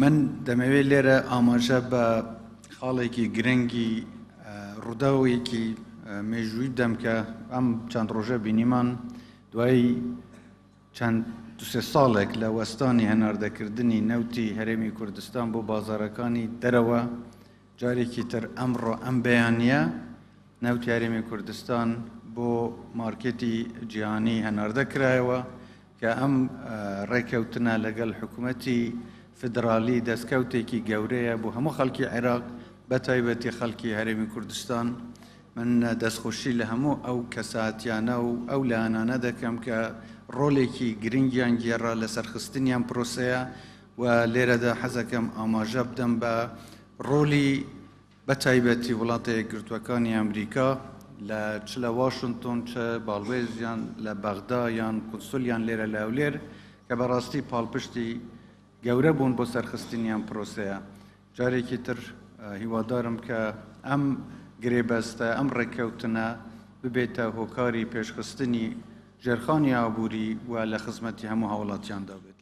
من دەمەوێت لێرە ئاماژە بە خاڵێکی گرنگی ڕووداوێکی مێژووی بدەم کە ئەم چەند ڕۆژە بینیمان دوای چەند دوسێ ساڵێک لە وەستانی هەناردەکردنی نەوتی هەرێمی کوردستان بۆ بازارەکانی دەرەوە جارێکی تر ئەمڕۆ ئەم بەیانیە نەوتی هەرێمی کوردستان بۆ مارکێتی جیهانی هەناردە کرایەوە کە ئەم ڕێکەوتنە لەگەڵ حکوومەتی فدرالی دەستکەوتێکی گەورەیە بۆ هەموو خەڵکی عێراق بە تایبەتی خەڵکی هەرێمی کوردستان. من دەستخۆشی لە هەموو ئەو کەساتیانە و ئەو لایەنانە دەکەم کە ڕۆڵێکی گرنگیان گێڕا لە سەرخستنیان پرۆسەیە و لێرەدا حەزەکەم ئاماژە بدەم بە ڕۆلی بە تایبەتی وڵاتە یەکگرتووەکانی ئەمریکا لە چ لە واشنتن چ باڵوێز یان لە بەغدا یان کونسولیان لێرە لە هەولێر کە بەڕاستی پاڵپشتی گەورە بوون بۆ سەرخستنیان پرۆسەیە. جارێکی تر هیوادارم کە ئەم گرێبەستە ئەم ڕێککەوتنە ببێتە هۆکاری پێشخستنی ژێرخانی ئابووری و لە خزمەتی هەموو هاوڵاتیاندا بێت.